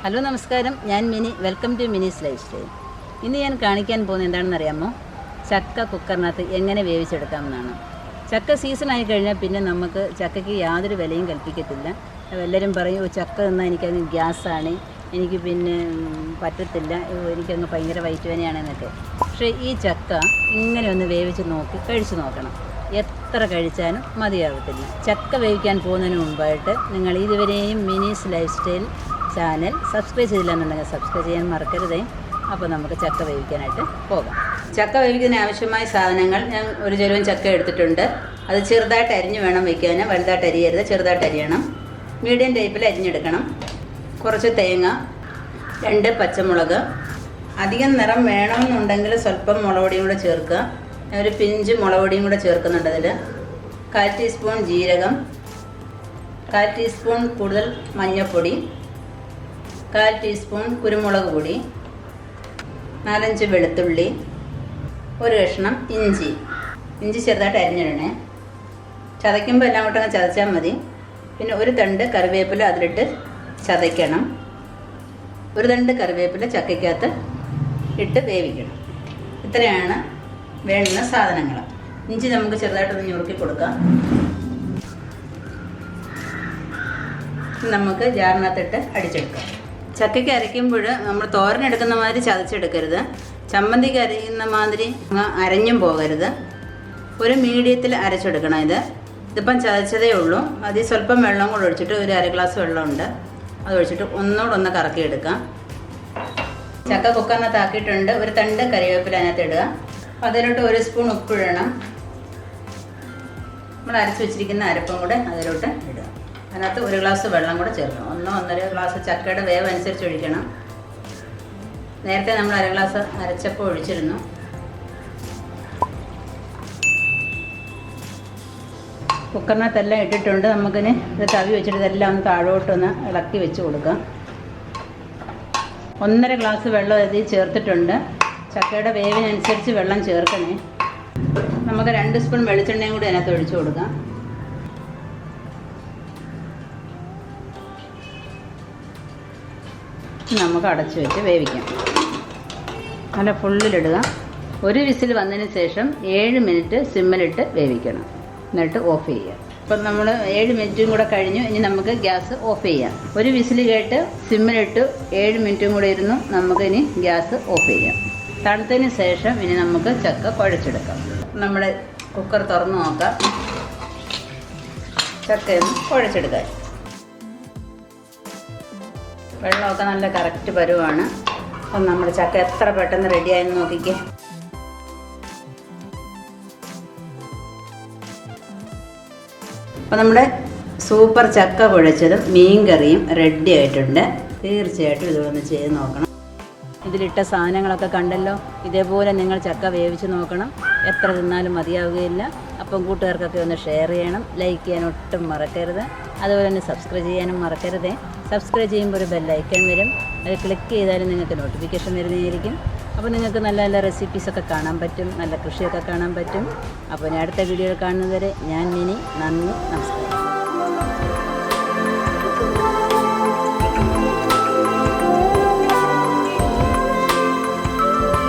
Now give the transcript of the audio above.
Hello നമസ്കാരം, ഞാൻ Mini. Welcome to Mini's life style. ഇന്ന് ഞാൻ കാണിക്കാൻ പോകുന്നത് എന്താണെന്ന് അറിയാമോ? ചക്ക കുക്കറിനകത്ത് എങ്ങനെ വേവിച്ചെടുക്കാമെന്നാണ്. ചക്ക സീസണായി കഴിഞ്ഞാൽ പിന്നെ നമുക്ക് ചക്കയ്ക്ക് യാതൊരു വിലയും കൽപ്പിക്കത്തില്ല. എല്ലാവരും പറയും ചക്ക തിന്നാൽ എനിക്കങ്ങ് ഗ്യാസാണ്, എനിക്ക് പിന്നെ പറ്റത്തില്ല, എനിക്കങ്ങ് ഭയങ്കര വയറ്റുവേദനയാണെന്നൊക്കെ. പക്ഷേ ഈ ചക്ക ഇങ്ങനെ ഒന്ന് വേവിച്ച് കഴിച്ച് നോക്കണം. എത്ര കഴിച്ചാലും മതിയാകത്തില്ല. ചക്ക വേവിക്കാൻ പോകുന്നതിന് മുമ്പായിട്ട് നിങ്ങൾ ഇതുവരെയും Mini's life style channel subscribe ചെയ്തില്ലെന്നുണ്ടെങ്കിൽ സബ്സ്ക്രൈബ് ചെയ്യാൻ മറക്കരുതേ. അപ്പോൾ നമുക്ക് ചക്ക വേവിക്കാനായിട്ട് പോകാം. ചക്ക വേവിക്കുന്നതിന് ആവശ്യമായ സാധനങ്ങൾ ഞാൻ ഒരു ചെരുവൻ ചക്ക എടുത്തിട്ടുണ്ട്. അത് ചെറുതായിട്ട് അരിഞ്ഞ് വേണം വയ്ക്കാൻ, വലുതായിട്ട് അരിയരുത്, ചെറുതായിട്ട് അരിയണം. മീഡിയം ടൈപ്പിൽ അരിഞ്ഞെടുക്കണം. കുറച്ച് തേങ്ങ, 2 പച്ചമുളക്. അധികം നിറം വേണമെന്നുണ്ടെങ്കിൽ സ്വല്പം മുളക് പൊടിയും കൂടെ ചേർക്കുക. ഒരു പിഞ്ച് മുളക് പൊടിയും കൂടെ ചേർക്കുന്നുണ്ട് അതിൽ. 1/4 ടീസ്പൂൺ ജീരകം, 1/4 ടീസ്പൂൺ കൂടുതൽ മഞ്ഞൾപ്പൊടി, 1/4 ടീസ്പൂൺ കുരുമുളക് പൊടി, 4-5 വെളുത്തുള്ളി, ഒരു കഷ്ണം ഇഞ്ചി. ഇഞ്ചി ചെറുതായിട്ട് അരിഞ്ഞിടണേ. ചതയ്ക്കുമ്പോൾ എല്ലാം കൂട്ടങ്ങ് ചതച്ചാൽ മതി. പിന്നെ ഒരു തണ്ട് കറിവേപ്പില അതിലിട്ട് ചതയ്ക്കണം. ഒരു തണ്ട് കറിവേപ്പില ചക്കയ്ക്കകത്ത് ഇട്ട് വേവിക്കണം. ഇത്രയാണ് വേണ്ടുന്ന സാധനങ്ങൾ. ഇഞ്ചി നമുക്ക് ചെറുതായിട്ടൊന്ന് ഞുറുക്കി കൊടുക്കാം. നമുക്ക് ജാറിനകത്തിട്ട് അടിച്ചെടുക്കാം. ചക്കയ്ക്ക് അരയ്ക്കുമ്പോൾ നമ്മൾ തോരനെടുക്കുന്ന മാതിരി ചതച്ചെടുക്കരുത്. ചമ്മന്തിക്ക് അരയുന്ന മാതിരി അരഞ്ഞും പോകരുത്. ഒരു മീഡിയത്തിൽ അരച്ചെടുക്കണം. ഇതിപ്പം ചതച്ചതേ ഉള്ളൂ. അതിൽ സ്വല്പം വെള്ളം കൂടെ ഒഴിച്ചിട്ട് ഒരു 1/2 ഗ്ലാസ് വെള്ളമുണ്ട്, അത് ഒഴിച്ചിട്ട് ഒന്നുകൂടെ കറക്കിയെടുക്കാം. ചക്ക കുക്കറിനകത്ത് ആക്കിയിട്ടുണ്ട്. ഒരു തണ്ട് കറിവേപ്പില അതിനകത്ത് ഇടുക. അതിലോട്ട് 1 സ്പൂൺ ഉപ്പിടണം. നമ്മൾ അരച്ച് വെച്ചിരിക്കുന്ന അരപ്പും കൂടെ അതിലോട്ട് ഇടുക. അതിനകത്ത് 1 ഗ്ലാസ് വെള്ളം കൂടെ ചേർക്കണം. 1-1.5 ഗ്ലാസ് ചക്കയുടെ വേവ് അനുസരിച്ച് ഒഴിക്കണം. നേരത്തെ നമ്മൾ 1/2 ഗ്ലാസ് അരച്ചപ്പോൾ ഒഴിച്ചിരുന്നു. കുക്കറിനകത്തെല്ലാം ഇട്ടിട്ടുണ്ട്. നമുക്കിന് ഇത് തവി വെച്ചിട്ട് ഇതെല്ലാം ഒന്ന് താഴോട്ടൊന്ന് ഇളക്കി വെച്ച് കൊടുക്കാം. 1.5 ഗ്ലാസ് വെള്ളം അതിൽ ചേർത്തിട്ടുണ്ട്. ചക്കയുടെ വേവിനനുസരിച്ച് വെള്ളം ചേർക്കണേ. നമുക്ക് 2 സ്പൂൺ വെളിച്ചെണ്ണയും കൂടി അതിനകത്ത് ഒഴിച്ചു കൊടുക്കാം. നമുക്ക് അടച്ചു വെച്ച് വേവിക്കാം. നല്ല ഫുള്ളിലിടുക. ഒരു വിസിൽ വന്നതിന് ശേഷം 7 മിനിറ്റ് സിമ്മിലിട്ട് വേവിക്കണം. എന്നിട്ട് ഓഫ് ചെയ്യുക. ഇപ്പം നമ്മൾ 7 മിനിറ്റും കൂടെ കഴിഞ്ഞു. ഇനി നമുക്ക് ഗ്യാസ് ഓഫ് ചെയ്യാം. ഒരു വിസിൽ കേട്ട് സിമ്മിലിട്ട് 7 മിനിറ്റും കൂടെ ഇരുന്നു. നമുക്കിനി ഗ്യാസ് ഓഫ് ചെയ്യാം. തണുത്തതിന് ശേഷം ഇനി നമുക്ക് ചക്ക കുഴച്ചെടുക്കാം. നമ്മുടെ കുക്കർ തുറന്ന് നോക്കാം. ചക്കയൊന്ന് കുഴച്ചെടുക്കാം. വെള്ളമൊക്കെ നല്ല കറക്റ്റ് പരുവാണ്. അപ്പം നമ്മുടെ ചക്ക എത്ര പെട്ടെന്ന് റെഡിയായെന്ന് നോക്കിക്കേ. അപ്പോൾ നമ്മുടെ സൂപ്പർ ചക്ക കുഴച്ചതും മീൻ കറിയും റെഡി ആയിട്ടുണ്ട്. തീർച്ചയായിട്ടും ഇതൊന്ന് ചെയ്ത് നോക്കണം. ഇതിലിട്ട സാധനങ്ങളൊക്കെ കണ്ടല്ലോ. ഇതേപോലെ നിങ്ങൾ ചക്ക വേവിച്ച് നോക്കണം. എത്ര തിന്നാലും മതിയാവുകയില്ല. അപ്പം കൂട്ടുകാർക്കൊക്കെ ഒന്ന് ഷെയർ ചെയ്യണം, ലൈക്ക് ചെയ്യാൻ ഒട്ടും മറക്കരുത്. അതുപോലെ തന്നെ സബ്സ്ക്രൈബ് ചെയ്യാനും മറക്കരുത്. സബ്സ്ക്രൈബ് ചെയ്യുമ്പോൾ ഒരു ബെല്ലൈക്കൺ വരും, അത് ക്ലിക്ക് ചെയ്താലും നിങ്ങൾക്ക് നോട്ടിഫിക്കേഷൻ വരുന്നതായിരിക്കും. അപ്പോൾ നിങ്ങൾക്ക് നല്ല നല്ല റെസിപ്പീസൊക്കെ കാണാൻ പറ്റും, നല്ല കൃഷിയൊക്കെ കാണാൻ പറ്റും. അപ്പോൾ ഞാൻ അടുത്ത വീഡിയോയിൽ കാണുന്നതുവരെ ഞാൻ മിനി. നന്ദി, നമസ്കാരം.